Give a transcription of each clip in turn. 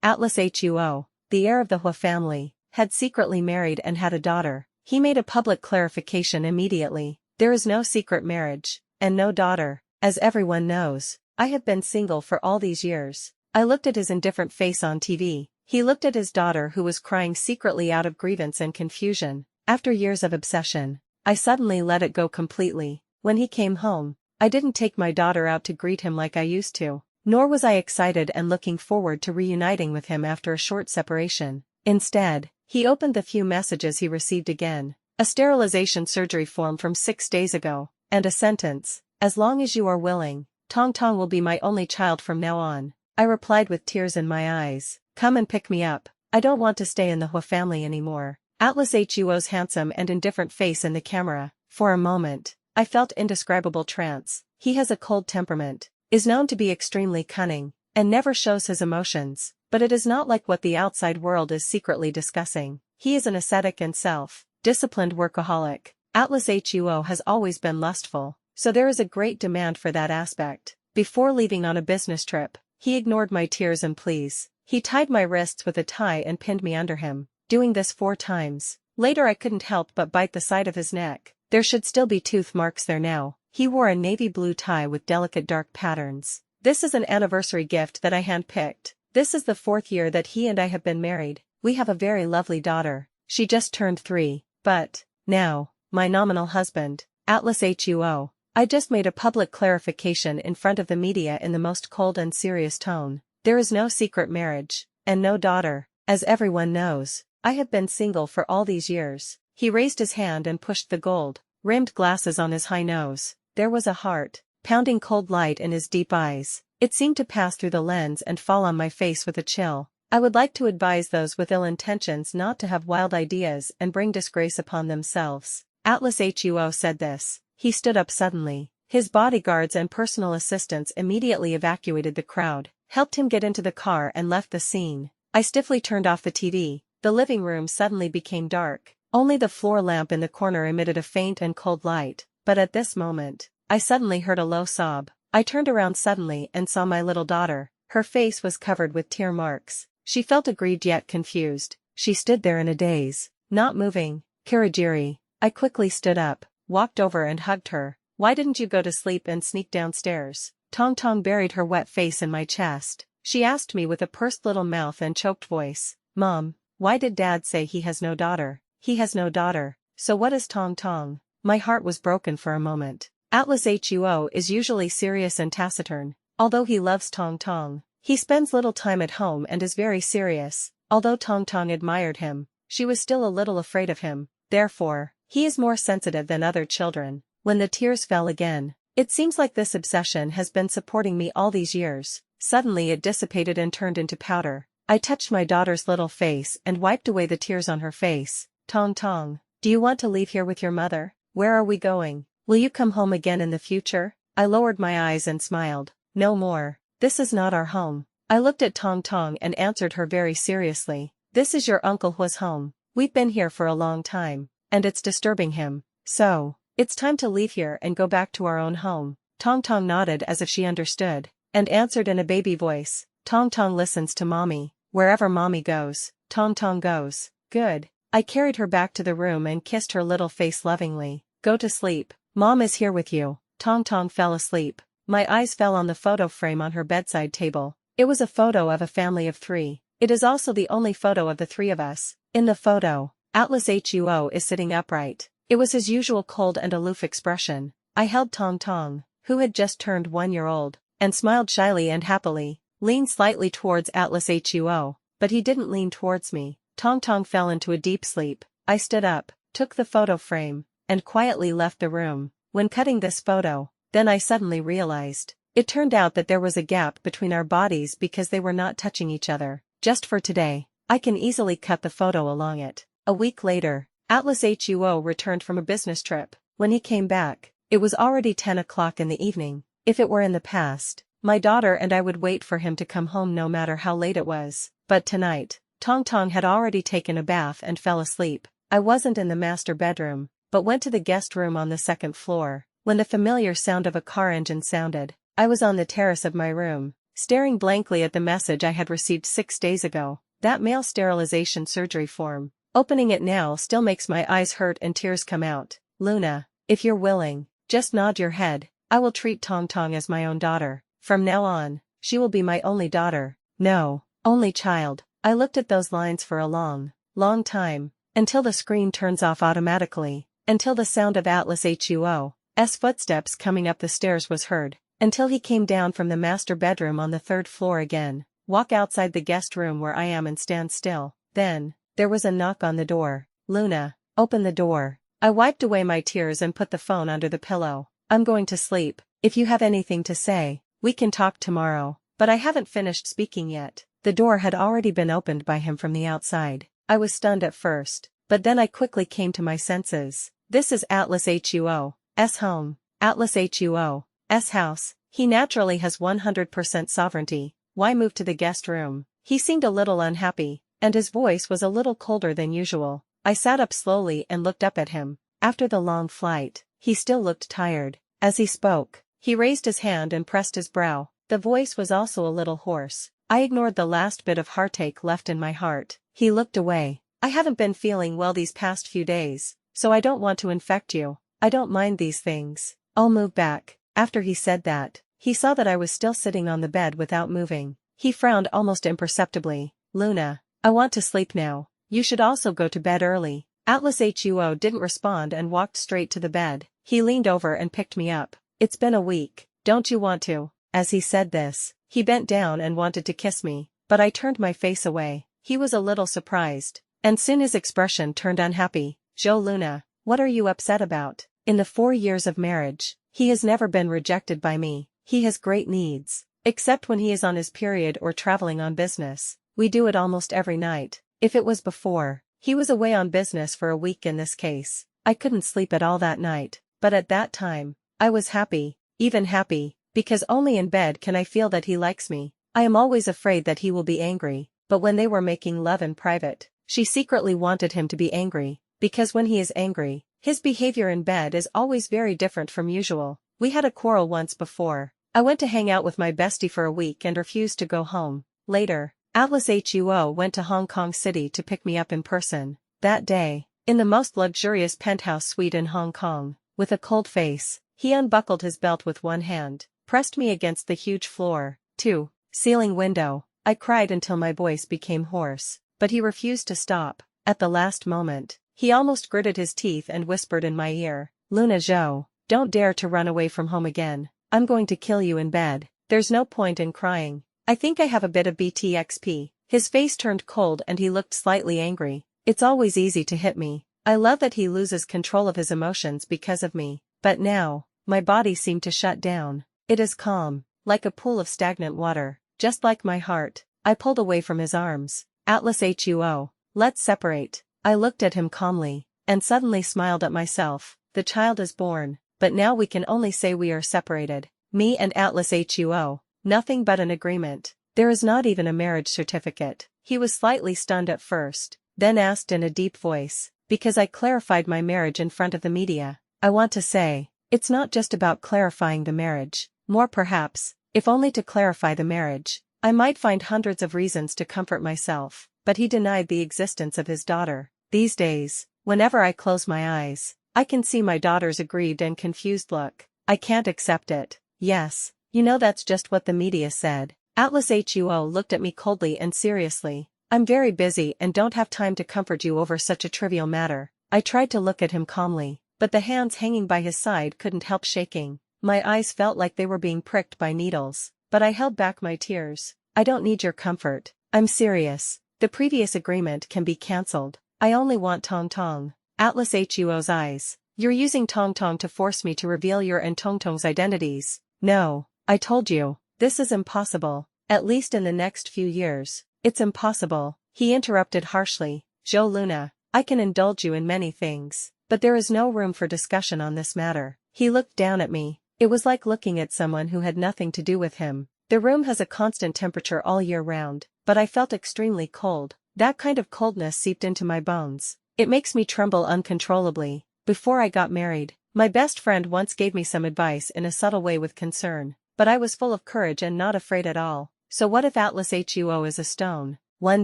Atlas Huo, the heir of the Hua family, had secretly married and had a daughter. He made a public clarification immediately. There is no secret marriage, and no daughter. As everyone knows, I have been single for all these years. I looked at his indifferent face on TV. He looked at his daughter who was crying secretly out of grievance and confusion. After years of obsession, I suddenly let it go completely. When he came home, I didn't take my daughter out to greet him like I used to. Nor was I excited and looking forward to reuniting with him after a short separation. Instead, he opened the few messages he received again. A sterilization surgery form from 6 days ago, and a sentence, "As long as you are willing, Tong Tong will be my only child from now on." I replied with tears in my eyes, "Come and pick me up. I don't want to stay in the Hua family anymore." Atlas Huo's handsome and indifferent face in the camera. For a moment, I felt indescribable trance. He has a cold temperament, is known to be extremely cunning, and never shows his emotions, but it is not like what the outside world is secretly discussing. He is an ascetic and self-disciplined workaholic. Atlas Huo has always been lustful, so there is a great demand for that aspect. Before leaving on a business trip, he ignored my tears and pleas. He tied my wrists with a tie and pinned me under him, doing this 4 times. Later I couldn't help but bite the side of his neck. There should still be tooth marks there now. He wore a navy blue tie with delicate dark patterns. This is an anniversary gift that I handpicked. This is the 4th year that he and I have been married. We have a very lovely daughter. She just turned 3. But, now, my nominal husband, Atlas Huo. I just made a public clarification in front of the media in the most cold and serious tone. There is no secret marriage, and no daughter. As everyone knows, I have been single for all these years. He raised his hand and pushed the gold-rimmed glasses on his high nose. There was a heart-pounding cold light in his deep eyes. It seemed to pass through the lens and fall on my face with a chill. I would like to advise those with ill intentions not to have wild ideas and bring disgrace upon themselves. Atlas Huo said this. He stood up suddenly. His bodyguards and personal assistants immediately evacuated the crowd, helped him get into the car and left the scene. I stiffly turned off the TV. The living room suddenly became dark. Only the floor lamp in the corner emitted a faint and cold light, but at this moment, I suddenly heard a low sob. I turned around suddenly and saw my little daughter. Her face was covered with tear marks. She felt aggrieved yet confused. She stood there in a daze, not moving. Kirigiri. I quickly stood up, walked over and hugged her. "Why didn't you go to sleep and sneak downstairs?" Tong Tong buried her wet face in my chest. She asked me with a pursed little mouth and choked voice, "Mom, why did Dad say he has no daughter?" He has no daughter, so what is Tong Tong? My heart was broken for a moment. Atlas Huo is usually serious and taciturn. Although he loves Tong Tong, he spends little time at home and is very serious. Although Tong Tong admired him, she was still a little afraid of him. Therefore, he is more sensitive than other children. When the tears fell again, it seems like this obsession has been supporting me all these years. Suddenly it dissipated and turned into powder. I touched my daughter's little face and wiped away the tears on her face. "Tong Tong, do you want to leave here with your mother? Where are we going? Will you come home again in the future?" I lowered my eyes and smiled. "No more. This is not our home." I looked at Tong Tong and answered her very seriously. "This is your Uncle Hua's home. We've been here for a long time, and it's disturbing him. So, it's time to leave here and go back to our own home." Tong Tong nodded as if she understood, and answered in a baby voice, "Tong Tong listens to mommy. Wherever mommy goes, Tong Tong goes." Good. I carried her back to the room and kissed her little face lovingly. "Go to sleep. Mom is here with you." Tong Tong fell asleep. My eyes fell on the photo frame on her bedside table. It was a photo of a family of 3. It is also the only photo of the 3 of us. In the photo, Atlas Huo is sitting upright. It was his usual cold and aloof expression. I held Tong Tong, who had just turned 1 year old, and smiled shyly and happily, leaned slightly towards Atlas Huo, but he didn't lean towards me. Tong Tong fell into a deep sleep. I stood up, took the photo frame, and quietly left the room. When cutting this photo, then I suddenly realized. It turned out that there was a gap between our bodies because they were not touching each other. Just for today, I can easily cut the photo along it. A week later, Atlas Huo returned from a business trip. When he came back, it was already 10 o'clock in the evening. If it were in the past, my daughter and I would wait for him to come home no matter how late it was. But tonight, Tong Tong had already taken a bath and fell asleep. I wasn't in the master bedroom, but went to the guest room on the 2nd floor. When the familiar sound of a car engine sounded, I was on the terrace of my room. staring blankly at the message I had received 6 days ago, that male sterilization surgery form. Opening it now still makes my eyes hurt and tears come out. Luna, if you're willing, just nod your head. I will treat Tong Tong as my own daughter. From now on, she will be my only daughter. No, only child. I looked at those lines for a long time, until the screen turns off automatically, until the sound of Atlas Huo's footsteps coming up the stairs was heard, until he came down from the master bedroom on the 3rd floor again, walk outside the guest room where I am and stand still. Then, there was a knock on the door. Luna, open the door. I wiped away my tears and put the phone under the pillow. I'm going to sleep. If you have anything to say, we can talk tomorrow. But I haven't finished speaking yet. The door had already been opened by him from the outside. I was stunned at first, but then I quickly came to my senses. This is Atlas Huo's home. Atlas Huo's house. He naturally has 100% sovereignty. Why move to the guest room? He seemed a little unhappy, and his voice was a little colder than usual. I sat up slowly and looked up at him. After the long flight, he still looked tired. As he spoke, he raised his hand and pressed his brow. The voice was also a little hoarse. I ignored the last bit of heartache left in my heart. He looked away. I haven't been feeling well these past few days, so I don't want to infect you. I don't mind these things. I'll move back. After he said that, he saw that I was still sitting on the bed without moving. He frowned almost imperceptibly. Luna, I want to sleep now. You should also go to bed early. Atlas Huo didn't respond and walked straight to the bed. He leaned over and picked me up. It's been a week. Don't you want to? As he said this, he bent down and wanted to kiss me, but I turned my face away. He was a little surprised, and soon his expression turned unhappy. Luna, what are you upset about? In the 4 years of marriage, he has never been rejected by me. He has great needs, except when he is on his period or traveling on business. We do it almost every night. If it was before, he was away on business for a week in this case. I couldn't sleep at all that night, but at that time, I was happy, even happy, because only in bed can I feel that he likes me. I am always afraid that he will be angry, but when they were making love in private, she secretly wanted him to be angry, because when he is angry, his behavior in bed is always very different from usual. We had a quarrel once before. I went to hang out with my bestie for a week and refused to go home. Later, Atlas Huo went to Hong Kong City to pick me up in person. That day, in the most luxurious penthouse suite in Hong Kong, with a cold face, he unbuckled his belt with one hand, pressed me against the huge floor-to-ceiling window. I cried until my voice became hoarse, but he refused to stop. At the last moment, he almost gritted his teeth and whispered in my ear, Luna Zhou, don't dare to run away from home again. I'm going to kill you in bed. There's no point in crying. I think I have a bit of BTXP. His face turned cold and he looked slightly angry. It's always easy to hit me. I love that he loses control of his emotions because of me. But now, my body seemed to shut down. It is calm, like a pool of stagnant water, just like my heart. I pulled away from his arms. Atlas Huo, let's separate. I looked at him calmly, and suddenly smiled at myself. The child is born, but now we can only say we are separated. Me and Atlas Huo. Nothing but an agreement. There is not even a marriage certificate. He was slightly stunned at first, then asked in a deep voice, because I clarified my marriage in front of the media. I want to say, it's not just about clarifying the marriage. More perhaps, if only to clarify the marriage. I might find hundreds of reasons to comfort myself, but he denied the existence of his daughter. These days, whenever I close my eyes, I can see my daughter's aggrieved and confused look. I can't accept it. Yes, you know that's just what the media said. Atlas Huo looked at me coldly and seriously. I'm very busy and don't have time to comfort you over such a trivial matter. I tried to look at him calmly, but the hands hanging by his side couldn't help shaking. My eyes felt like they were being pricked by needles, but I held back my tears. I don't need your comfort. I'm serious. The previous agreement can be cancelled. I only want Tong Tong. Atlas Huo's eyes. You're using Tong Tong to force me to reveal your and Tong Tong's identities. No, I told you, this is impossible, at least in the next few years. It's impossible, he interrupted harshly. Luna, I can indulge you in many things, but there is no room for discussion on this matter. He looked down at me. It was like looking at someone who had nothing to do with him. The room has a constant temperature all year round, but I felt extremely cold. That kind of coldness seeped into my bones. It makes me tremble uncontrollably. Before I got married, my best friend once gave me some advice in a subtle way with concern. but I was full of courage and not afraid at all. So what if Atlas Huo is a stone? One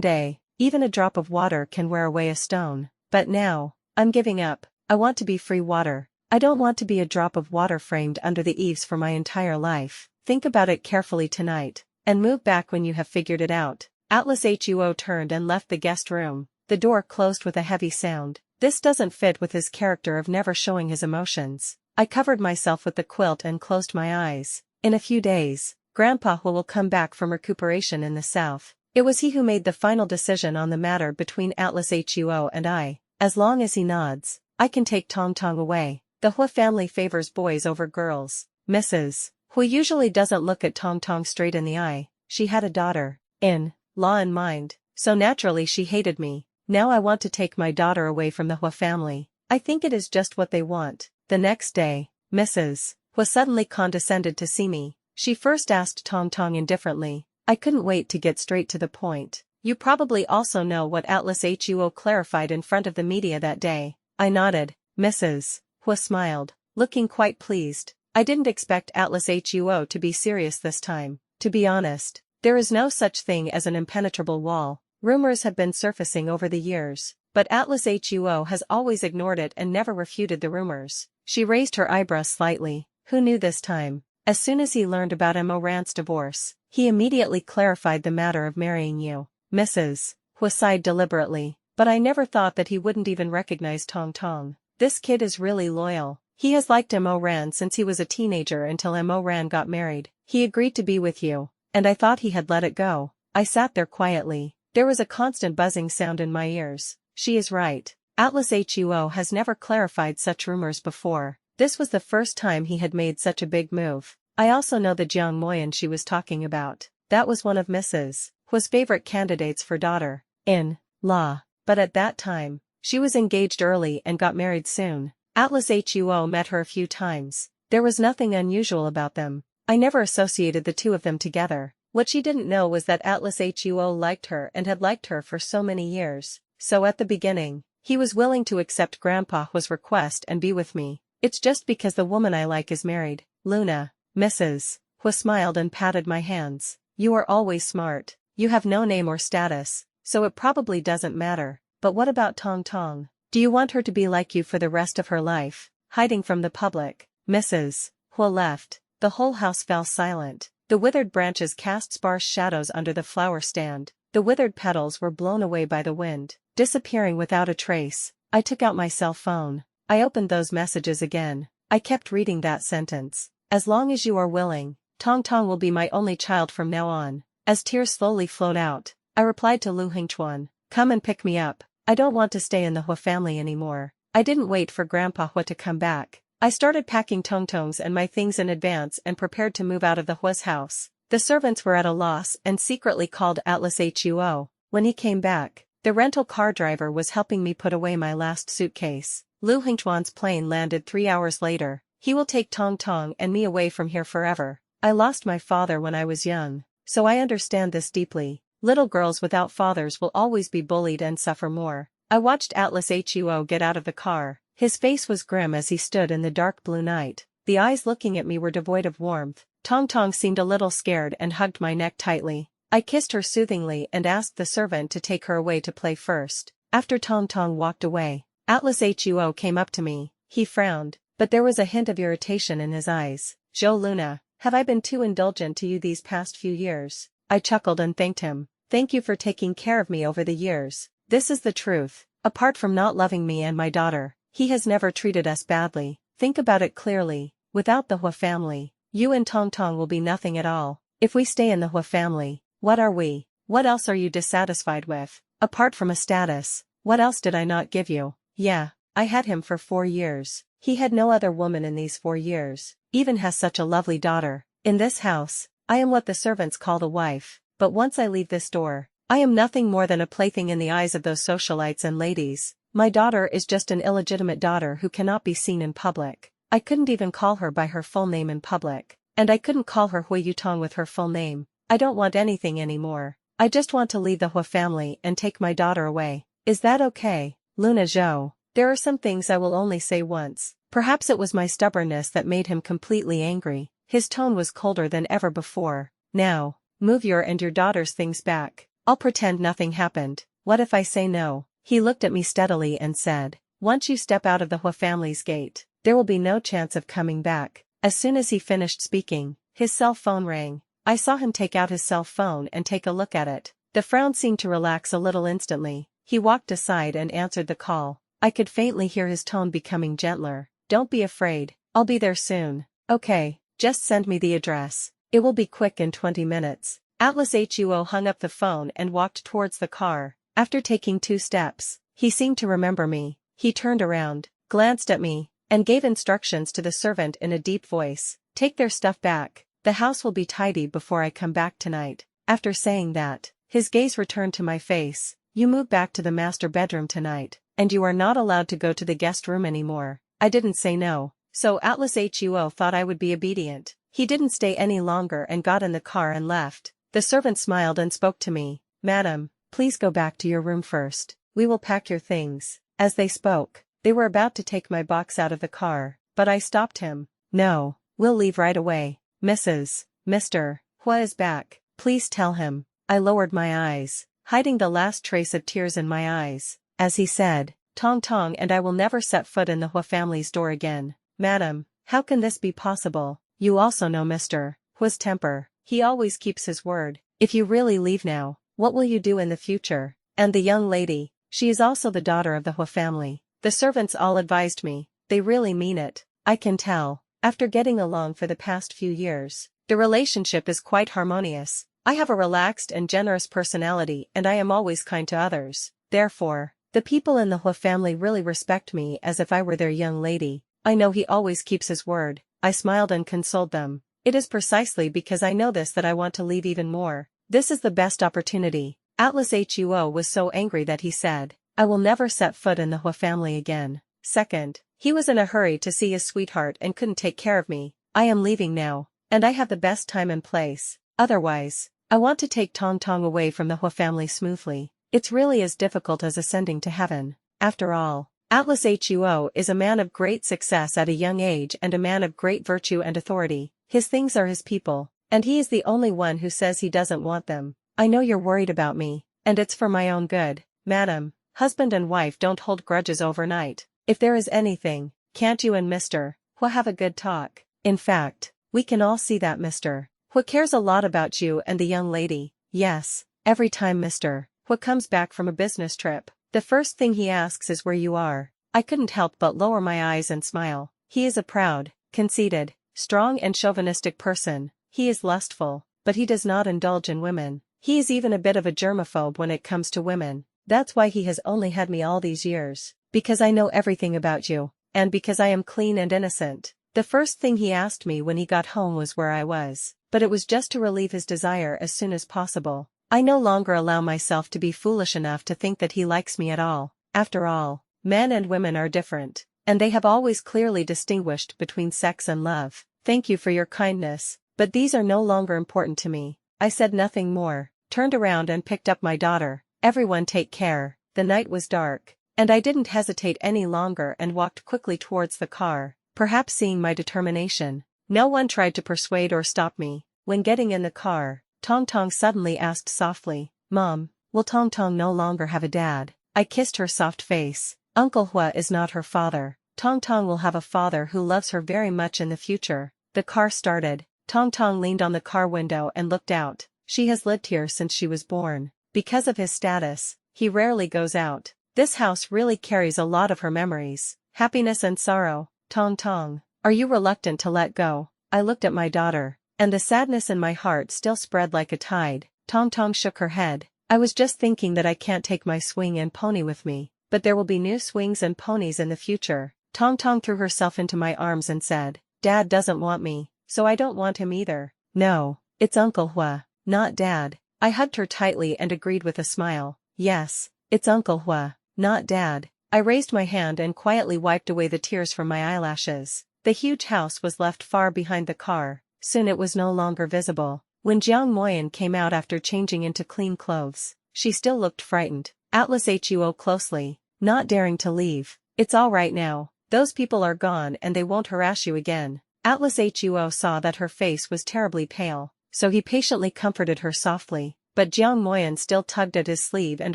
day, even a drop of water can wear away a stone. But now, I'm giving up. I want to be free water. I don't want to be a drop of water framed under the eaves for my entire life. Think about it carefully tonight, and move back when you have figured it out. Atlas Huo turned and left the guest room. The door closed with a heavy sound. This doesn't fit with his character of never showing his emotions. I covered myself with the quilt and closed my eyes. In a few days, Grandpa will come back from recuperation in the south. It was he who made the final decision on the matter between Atlas Huo and I. As long as he nods, I can take Tong Tong away. The Hua family favors boys over girls. Mrs. Hua usually doesn't look at Tong Tong straight in the eye. She had a daughter-in-law in mind, so naturally she hated me. Now I want to take my daughter away from the Hua family. I think it is just what they want. The next day, Mrs. Hua suddenly condescended to see me. She first asked Tong Tong indifferently. I couldn't wait to get straight to the point. You probably also know what Atlas Huo clarified in front of the media that day. I nodded. Mrs. Hua smiled, looking quite pleased. I didn't expect Atlas Huo to be serious this time. To be honest, there is no such thing as an impenetrable wall. Rumors have been surfacing over the years, but Atlas Huo has always ignored it and never refuted the rumors. She raised her eyebrows slightly. Who knew this time? As soon as he learned about Mo Rant's divorce, he immediately clarified the matter of marrying you. Mrs. Hua sighed deliberately, but I never thought that he wouldn't even recognize Tong Tong. This kid is really loyal. He has liked Mo Ran since he was a teenager until Mo Ran got married. He agreed to be with you, and I thought he had let it go. I sat there quietly. There was a constant buzzing sound in my ears. She is right. Atlas Huo has never clarified such rumors before. This was the first time he had made such a big move. I also know the Jiang Moyan she was talking about. That was one of Mrs. Hua's favorite candidates for daughter-in-law. But at that time, she was engaged early and got married soon. Atlas Huo met her a few times. There was nothing unusual about them. I never associated the two of them together. What she didn't know was that Atlas Huo liked her and had liked her for so many years. So at the beginning, he was willing to accept Grandpa Hua's request and be with me. It's just because the woman I like is married. Luna. Mrs. Hua smiled and patted my hands. You are always smart. You have no name or status, so it probably doesn't matter. But what about Tong Tong? Do you want her to be like you for the rest of her life, hiding from the public? Mrs. Hua left. The whole house fell silent. The withered branches cast sparse shadows under the flower stand. The withered petals were blown away by the wind, disappearing without a trace. I took out my cell phone. I opened those messages again. I kept reading that sentence. As long as you are willing, Tong Tong will be my only child from now on. As tears slowly flowed out, I replied to Lu Hingchuan, come and pick me up. I don't want to stay in the Hua family anymore. I didn't wait for Grandpa Hua to come back. I started packing Tong Tong's and my things in advance and prepared to move out of the Hua's house. The servants were at a loss and secretly called Atlas Huo. When he came back, the rental car driver was helping me put away my last suitcase. Lu Hingchuan's plane landed 3 hours later. He will take Tong Tong and me away from here forever. I lost my father when I was young, so I understand this deeply. Little girls without fathers will always be bullied and suffer more. I watched Atlas Huo get out of the car. His face was grim as he stood in the dark blue night. The eyes looking at me were devoid of warmth. Tong Tong seemed a little scared and hugged my neck tightly. I kissed her soothingly and asked the servant to take her away to play first. After Tong Tong walked away, Atlas Huo came up to me. He frowned, but there was a hint of irritation in his eyes. "Zhou Luna, have I been too indulgent to you these past few years?" I chuckled and thanked him. "Thank you for taking care of me over the years. This is the truth. Apart from not loving me and my daughter, he has never treated us badly. Think about it clearly. Without the Hua family, you and Tong Tong will be nothing at all. If we stay in the Hua family, what are we? What else are you dissatisfied with? Apart from a status, what else did I not give you? Yeah, I had him for 4 years. He had no other woman in these 4 years, even has such a lovely daughter. In this house, I am what the servants call the wife, but once I leave this door, I am nothing more than a plaything in the eyes of those socialites and ladies. My daughter is just an illegitimate daughter who cannot be seen in public. I couldn't even call her by her full name in public, and I couldn't call her Hui Yutong with her full name. I don't want anything anymore. I just want to leave the Hua family and take my daughter away. Is that okay, Luna Zhou? There are some things I will only say once. Perhaps it was my stubbornness that made him completely angry. His tone was colder than ever before. Now, move your and your daughter's things back. I'll pretend nothing happened. What if I say no? He looked at me steadily and said, once you step out of the Hua family's gate, there will be no chance of coming back. As soon as he finished speaking, his cell phone rang. I saw him take out his cell phone and take a look at it. The frown seemed to relax a little instantly. He walked aside and answered the call. I could faintly hear his tone becoming gentler. Don't be afraid, I'll be there soon. Okay, just send me the address. It will be quick in 20 minutes. Atlas Huo hung up the phone and walked towards the car. After taking 2 steps, he seemed to remember me. He turned around, glanced at me, and gave instructions to the servant in a deep voice. Take their stuff back. The house will be tidy before I come back tonight. After saying that, his gaze returned to my face. You move back to the master bedroom tonight, and you are not allowed to go to the guest room anymore. I didn't say no, so Atlas Huo thought I would be obedient. He didn't stay any longer and got in the car and left. The servant smiled and spoke to me. Madam, please go back to your room first. We will pack your things. As they spoke, they were about to take my box out of the car, but I stopped him. No, we'll leave right away. Mr. Hua is back. Please tell him. I lowered my eyes, hiding the last trace of tears in my eyes, as he said, Tong Tong and I will never set foot in the Hua family's door again. Madam, how can this be possible? You also know Mr. Hua's temper. He always keeps his word. If you really leave now, what will you do in the future? And the young lady, she is also the daughter of the Hua family. The servants all advised me. They really mean it. I can tell. After getting along for the past few years, the relationship is quite harmonious. I have a relaxed and generous personality and I am always kind to others. Therefore, the people in the Hua family really respect me as if I were their young lady. I know he always keeps his word. I smiled and consoled them. It is precisely because I know this that I want to leave even more. This is the best opportunity. Atlas Huo was so angry that he said, I will never set foot in the Hua family again. Second, he was in a hurry to see his sweetheart and couldn't take care of me. I am leaving now, and I have the best time and place. Otherwise, I want to take Tong Tong away from the Hua family smoothly. It's really as difficult as ascending to heaven. After all, Atlas Huo is a man of great success at a young age and a man of great virtue and authority. His things are his people, and he is the only one who says he doesn't want them. I know you're worried about me, and it's for my own good. Madam, husband and wife don't hold grudges overnight. If there is anything, can't you and Mr. Hua have a good talk? In fact, we can all see that Mr. Hua cares a lot about you and the young lady. Yes, every time Mr. Hua comes back from a business trip, the first thing he asks is where you are. I couldn't help but lower my eyes and smile. He is a proud, conceited, strong and chauvinistic person. He is lustful, but he does not indulge in women. He is even a bit of a germaphobe when it comes to women. That's why he has only had me all these years. Because I know everything about you, and because I am clean and innocent. The first thing he asked me when he got home was where I was, but it was just to relieve his desire as soon as possible. I no longer allow myself to be foolish enough to think that he likes me at all. After all, men and women are different, and they have always clearly distinguished between sex and love. Thank you for your kindness, but these are no longer important to me. I said nothing more, turned around and picked up my daughter. Everyone take care. The night was dark, and I didn't hesitate any longer and walked quickly towards the car, perhaps seeing my determination. No one tried to persuade or stop me. When getting in the car, Tong Tong suddenly asked softly, Mom, will Tong Tong no longer have a dad? I kissed her soft face. Uncle Hua is not her father. Tong Tong will have a father who loves her very much in the future. The car started. Tong Tong leaned on the car window and looked out. She has lived here since she was born. Because of his status, he rarely goes out. This house really carries a lot of her memories, happiness and sorrow. Tong Tong, are you reluctant to let go? I looked at my daughter, and the sadness in my heart still spread like a tide. Tong Tong shook her head. I was just thinking that I can't take my swing and pony with me, but there will be new swings and ponies in the future. Tong Tong threw herself into my arms and said, Dad doesn't want me, so I don't want him either. No, it's Uncle Hua, not Dad. I hugged her tightly and agreed with a smile. Yes, it's Uncle Hua, not Dad. I raised my hand and quietly wiped away the tears from my eyelashes. The huge house was left far behind the car. Soon it was no longer visible. When Jiang Moyan came out after changing into clean clothes, she still looked frightened. Atlas Huo closely, not daring to leave. It's all right now. Those people are gone and they won't harass you again. Atlas Huo saw that her face was terribly pale, so he patiently comforted her softly, but Jiang Moyan still tugged at his sleeve and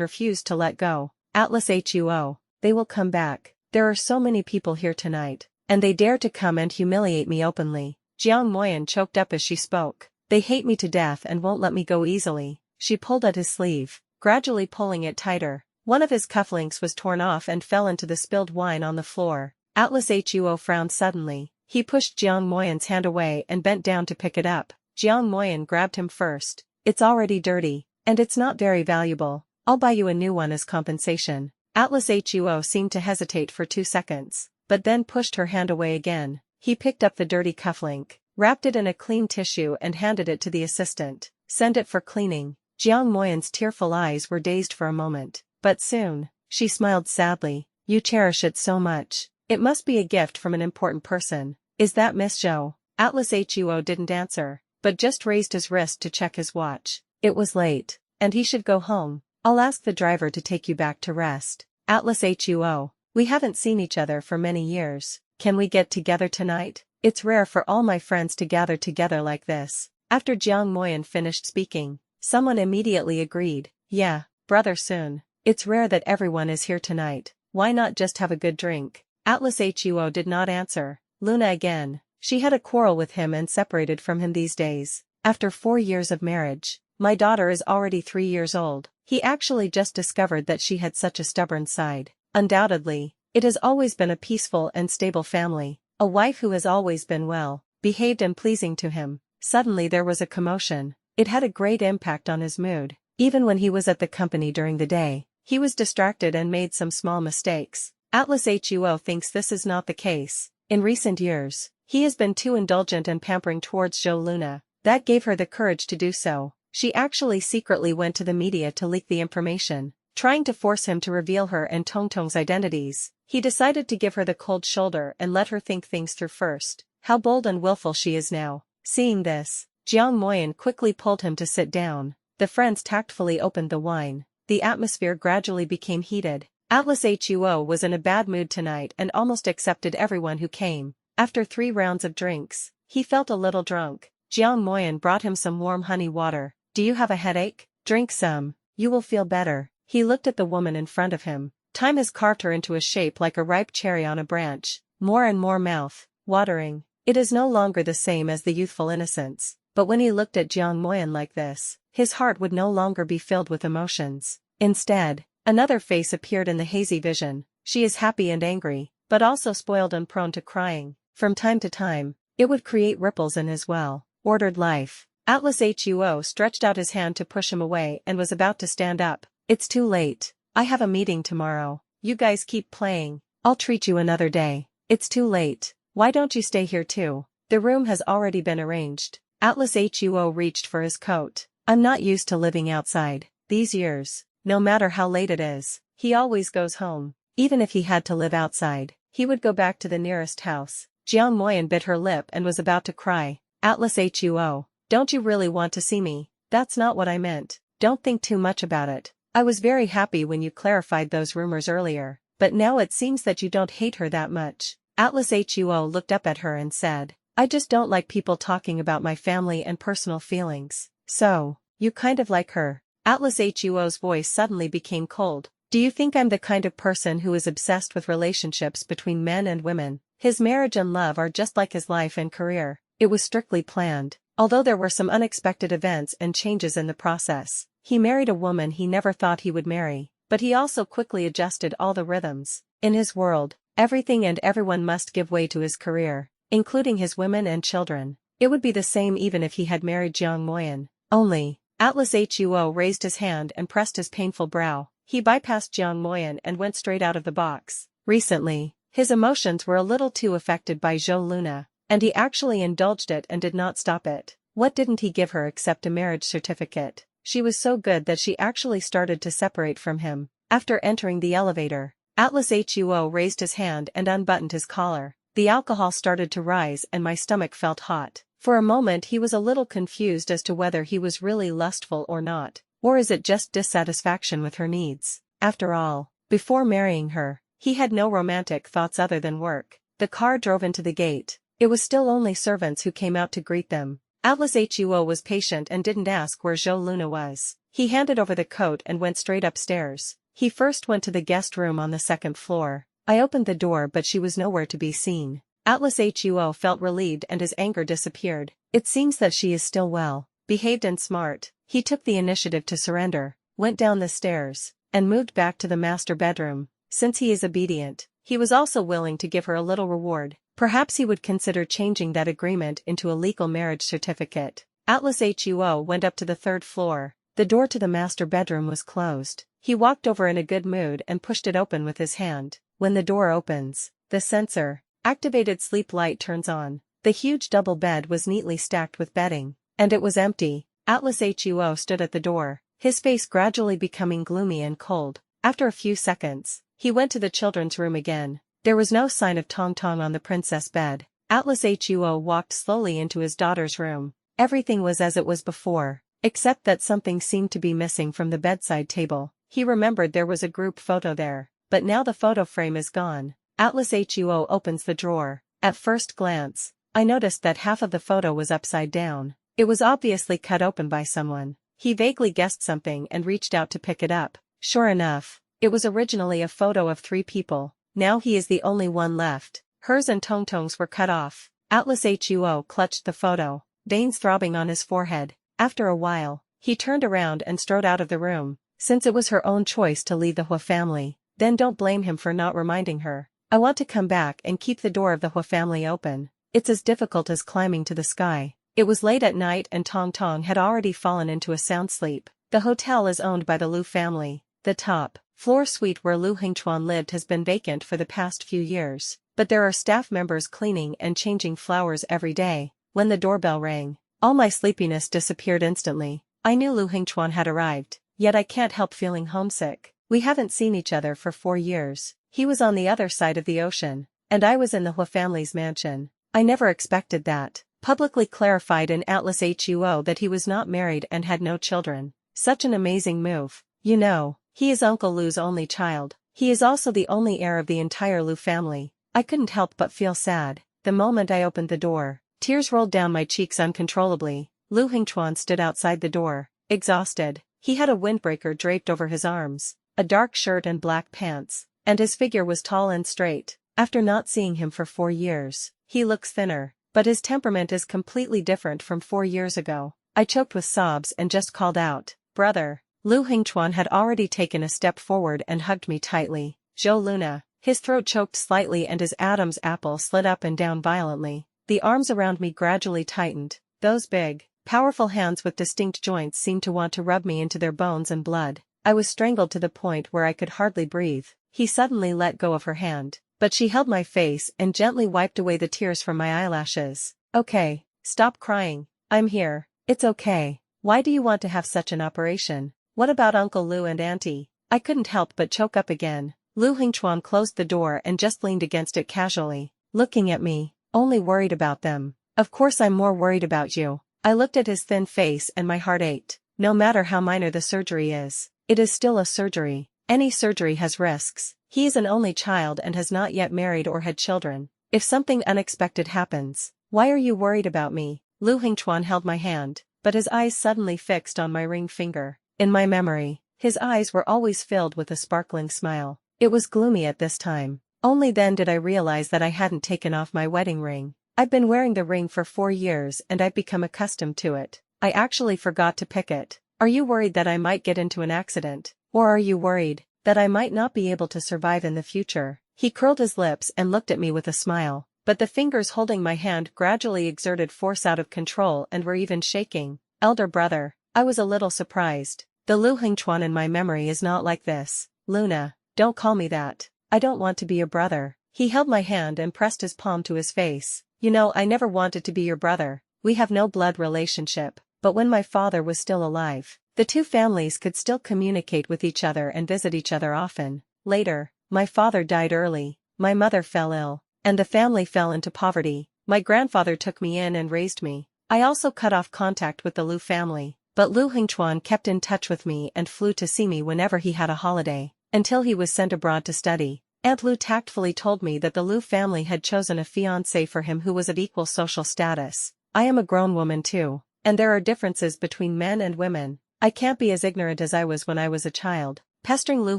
refused to let go. Atlas Huo, they will come back. There are so many people here tonight, and they dare to come and humiliate me openly. Jiang Moyan choked up as she spoke. They hate me to death and won't let me go easily. She pulled at his sleeve, gradually pulling it tighter. One of his cufflinks was torn off and fell into the spilled wine on the floor. Atlas Huo frowned suddenly. He pushed Jiang Moyan's hand away and bent down to pick it up. Jiang Moyan grabbed him first. It's already dirty, and it's not very valuable. I'll buy you a new one as compensation. Atlas Huo seemed to hesitate for 2 seconds, but then pushed her hand away again. He picked up the dirty cufflink, wrapped it in a clean tissue and handed it to the assistant. Send it for cleaning. Jiang Moyan's tearful eyes were dazed for a moment, but soon, she smiled sadly. You cherish it so much. It must be a gift from an important person. Is that Miss Zhou? Atlas Huo didn't answer, but just raised his wrist to check his watch. It was late, and he should go home. I'll ask the driver to take you back to rest. Atlas Huo, we haven't seen each other for many years. Can we get together tonight? It's rare for all my friends to gather together like this. After Jiang Moyan finished speaking, someone immediately agreed. Yeah, brother Sun. It's rare that everyone is here tonight. Why not just have a good drink? Atlas Huo did not answer. Luna again. She had a quarrel with him and separated from him these days. After 4 years of marriage, my daughter is already 3 years old. He actually just discovered that she had such a stubborn side. Undoubtedly, it has always been a peaceful and stable family. A wife who has always been well behaved and pleasing to him. Suddenly there was a commotion. It had a great impact on his mood. Even when he was at the company during the day, he was distracted and made some small mistakes. Atlas Huo thinks this is not the case. In recent years, he has been too indulgent and pampering towards Zhou Luna. That gave her the courage to do so. She actually secretly went to the media to leak the information, trying to force him to reveal her and Tongtong's identities. He decided to give her the cold shoulder and let her think things through first. How bold and willful she is now. Seeing this, Jiang Moyan quickly pulled him to sit down. The friends tactfully opened the wine. The atmosphere gradually became heated. Atlas Huo was in a bad mood tonight and almost accepted everyone who came. After 3 rounds of drinks, he felt a little drunk. Jiang Moyan brought him some warm honey water. Do you have a headache? Drink some. You will feel better. He looked at the woman in front of him. Time has carved her into a shape like a ripe cherry on a branch. More and more mouth watering. It is no longer the same as the youthful innocence. But when he looked at Jiang Moyan like this, his heart would no longer be filled with emotions. Instead, another face appeared in the hazy vision. She is happy and angry, but also spoiled and prone to crying. From time to time, it would create ripples in his well-ordered life. Atlas Huo stretched out his hand to push him away and was about to stand up. It's too late. I have a meeting tomorrow. You guys keep playing. I'll treat you another day. It's too late. Why don't you stay here too? The room has already been arranged. Atlas Huo reached for his coat. I'm not used to living outside. These years, no matter how late it is, he always goes home. Even if he had to live outside, he would go back to the nearest house. Jiang Moyan bit her lip and was about to cry. Atlas Huo, don't you really want to see me? That's not what I meant. Don't think too much about it. I was very happy when you clarified those rumors earlier, but now it seems that you don't hate her that much. Atlas Huo looked up at her and said, I just don't like people talking about my family and personal feelings. So, you kind of like her. Atlas Huo's voice suddenly became cold. Do you think I'm the kind of person who is obsessed with relationships between men and women? His marriage and love are just like his life and career. It was strictly planned. Although there were some unexpected events and changes in the process, he married a woman he never thought he would marry, but he also quickly adjusted all the rhythms. In his world, everything and everyone must give way to his career, including his women and children. It would be the same even if he had married Jiang Moyan. Only, Atlas Huo raised his hand and pressed his painful brow. He bypassed Jiang Moyan and went straight out of the box. Recently, his emotions were a little too affected by Zhou Luna, and he actually indulged it and did not stop it. What didn't he give her except a marriage certificate? She was so good that she actually started to separate from him. After entering the elevator, Atlas Huo raised his hand and unbuttoned his collar. The alcohol started to rise and my stomach felt hot. For a moment he was a little confused as to whether he was really lustful or not, or is it just dissatisfaction with her needs. After all, before marrying her, he had no romantic thoughts other than work. The car drove into the gate. It was still only servants who came out to greet them. Atlas Huo was patient and didn't ask where Zhou Luna was. He handed over the coat and went straight upstairs. He first went to the guest room on the second floor. I opened the door but she was nowhere to be seen. Atlas Huo felt relieved and his anger disappeared. It seems that she is still well behaved and smart. He took the initiative to surrender, went down the stairs, and moved back to the master bedroom. Since he is obedient, he was also willing to give her a little reward. Perhaps he would consider changing that agreement into a legal marriage certificate. Atlas Huo went up to the third floor. The door to the master bedroom was closed. He walked over in a good mood and pushed it open with his hand. When the door opens, the sensor-activated sleep light turns on. The huge double bed was neatly stacked with bedding, and it was empty. Atlas Huo stood at the door, his face gradually becoming gloomy and cold. After a few seconds, he went to the children's room again. There was no sign of Tong Tong on the princess bed. Atlas Huo walked slowly into his daughter's room. Everything was as it was before, except that something seemed to be missing from the bedside table. He remembered there was a group photo there, but now the photo frame is gone. Atlas Huo opens the drawer. At first glance, I noticed that half of the photo was upside down. It was obviously cut open by someone. He vaguely guessed something and reached out to pick it up. Sure enough, it was originally a photo of 3 people. Now he is the only one left. Hers and Tong Tong's were cut off. Atlas Huo clutched the photo, veins throbbing on his forehead. After a while, he turned around and strode out of the room. Since it was her own choice to leave the Hua family, then don't blame him for not reminding her. I want to come back and keep the door of the Hua family open. It's as difficult as climbing to the sky. It was late at night and Tong Tong had already fallen into a sound sleep. The hotel is owned by the Liu family. The top floor suite where Lu Hingchuan lived has been vacant for the past few years, but there are staff members cleaning and changing flowers every day. When the doorbell rang, all my sleepiness disappeared instantly. I knew Lu Hingchuan had arrived, yet I can't help feeling homesick. We haven't seen each other for 4 years. He was on the other side of the ocean, and I was in the Hua family's mansion. I never expected that. Publicly clarified in Atlas Huo that he was not married and had no children. Such an amazing move. You know, he is Uncle Lu's only child. He is also the only heir of the entire Lu family. I couldn't help but feel sad. The moment I opened the door, tears rolled down my cheeks uncontrollably. Lu Hingchuan stood outside the door, exhausted. He had a windbreaker draped over his arms, a dark shirt and black pants, and his figure was tall and straight. After not seeing him for 4 years, he looks thinner, but his temperament is completely different from 4 years ago. I choked with sobs and just called out, "Brother." Lu Hingchuan had already taken a step forward and hugged me tightly. "Zhou Luna." His throat choked slightly and his Adam's apple slid up and down violently. The arms around me gradually tightened. Those big, powerful hands with distinct joints seemed to want to rub me into their bones and blood. I was strangled to the point where I could hardly breathe. He suddenly let go of her hand, but she held my face and gently wiped away the tears from my eyelashes. "Okay, stop crying. I'm here. It's okay. Why do you want to have such an operation? What about Uncle Lu and Auntie?" I couldn't help but choke up again. Lu Hingchuan closed the door and just leaned against it casually, looking at me. "Only worried about them. Of course I'm more worried about you." I looked at his thin face and my heart ached. No matter how minor the surgery is, it is still a surgery. Any surgery has risks. He is an only child and has not yet married or had children. If something unexpected happens, why are you worried about me? Lu Hingchuan held my hand, but his eyes suddenly fixed on my ring finger. In my memory, his eyes were always filled with a sparkling smile. It was gloomy at this time. Only then did I realize that I hadn't taken off my wedding ring. I've been wearing the ring for 4 years and I've become accustomed to it. I actually forgot to pick it. Are you worried that I might get into an accident? Or are you worried that I might not be able to survive in the future? He curled his lips and looked at me with a smile, but the fingers holding my hand gradually exerted force out of control and were even shaking. "Elder brother." I was a little surprised. The Lu Hingchuan in my memory is not like this. "Luna, don't call me that. I don't want to be your brother." He held my hand and pressed his palm to his face. "You know, I never wanted to be your brother. We have no blood relationship, but when my father was still alive, the 2 families could still communicate with each other and visit each other often. Later, my father died early, my mother fell ill, and the family fell into poverty. My grandfather took me in and raised me. I also cut off contact with the Lu family, but Lu Hingchuan kept in touch with me and flew to see me whenever he had a holiday, until he was sent abroad to study. Aunt Lu tactfully told me that the Lu family had chosen a fiancé for him who was of equal social status. I am a grown woman too, and there are differences between men and women. I can't be as ignorant as I was when I was a child, pestering Lu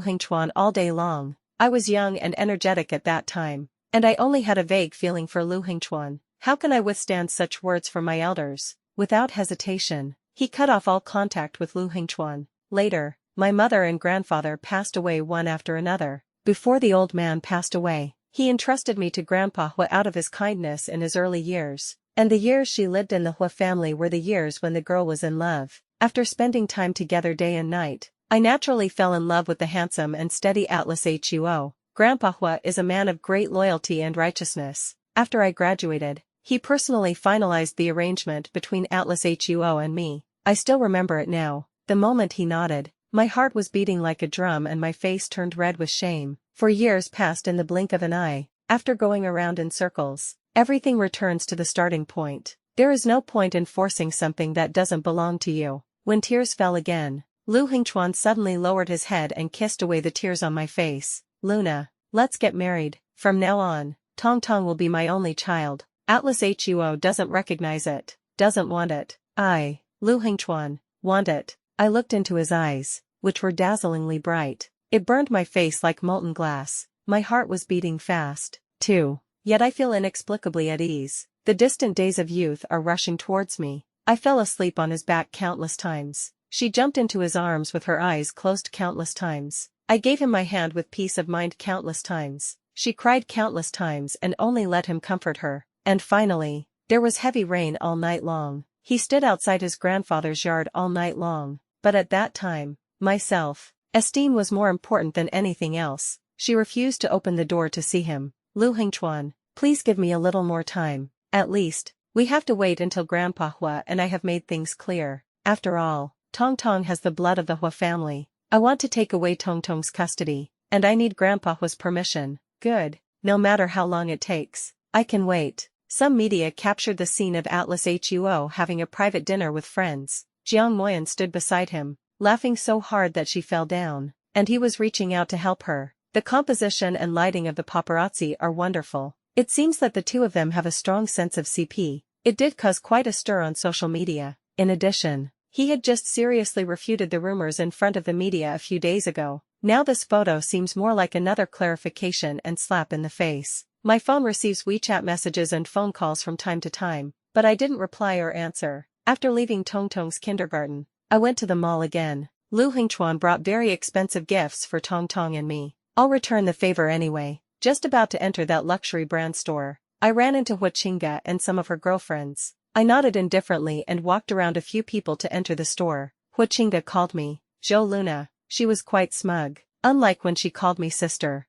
Hingchuan all day long. I was young and energetic at that time, and I only had a vague feeling for Lu Hingchuan. How can I withstand such words from my elders? Without hesitation, he cut off all contact with Lu Hingchuan. Later, my mother and grandfather passed away one after another. Before the old man passed away, he entrusted me to Grandpa Hua out of his kindness in his early years, and the years she lived in the Hua family were the years when the girl was in love. After spending time together day and night, I naturally fell in love with the handsome and steady Atlas Huo. Grandpa Hua is a man of great loyalty and righteousness. After I graduated, he personally finalized the arrangement between Atlas Huo and me. I still remember it now. The moment he nodded, my heart was beating like a drum and my face turned red with shame. For years passed in the blink of an eye. After going around in circles, everything returns to the starting point. There is no point in forcing something that doesn't belong to you. When tears fell again, Lu Hingchuan suddenly lowered his head and kissed away the tears on my face. Luna, let's get married. From now on, Tong Tong will be my only child. Atlas Huo doesn't recognize it, doesn't want it. I, Lu Hingchuan, want it. I looked into his eyes, which were dazzlingly bright. It burned my face like molten glass. My heart was beating fast, too. Yet I feel inexplicably at ease. The distant days of youth are rushing towards me. I fell asleep on his back countless times. She jumped into his arms with her eyes closed countless times. I gave him my hand with peace of mind countless times. She cried countless times and only let him comfort her. And finally, there was heavy rain all night long. He stood outside his grandfather's yard all night long. But at that time, my self-esteem was more important than anything else. She refused to open the door to see him. Lu Hingchuan, please give me a little more time. At least, we have to wait until Grandpa Hua and I have made things clear. After all, Tong Tong has the blood of the Hua family. I want to take away Tong Tong's custody, and I need Grandpa Hua's permission. Good, no matter how long it takes. I can wait. Some media captured the scene of Atlas Huo having a private dinner with friends. Jiang Moyan stood beside him, laughing so hard that she fell down, and he was reaching out to help her. The composition and lighting of the paparazzi are wonderful. It seems that the two of them have a strong sense of CP. It did cause quite a stir on social media. In addition, he had just seriously refuted the rumors in front of the media a few days ago. Now this photo seems more like another clarification and slap in the face. My phone receives WeChat messages and phone calls from time to time, but I didn't reply or answer. After leaving Tong Tong's kindergarten, I went to the mall again. Lu Hingchuan brought very expensive gifts for Tong Tong and me. I'll return the favor anyway. Just about to enter that luxury brand store, I ran into Hua Qingge and some of her girlfriends. I nodded indifferently and walked around a few people to enter the store. Hua Qingge called me Zhou Luna. She was quite smug, unlike when she called me sister.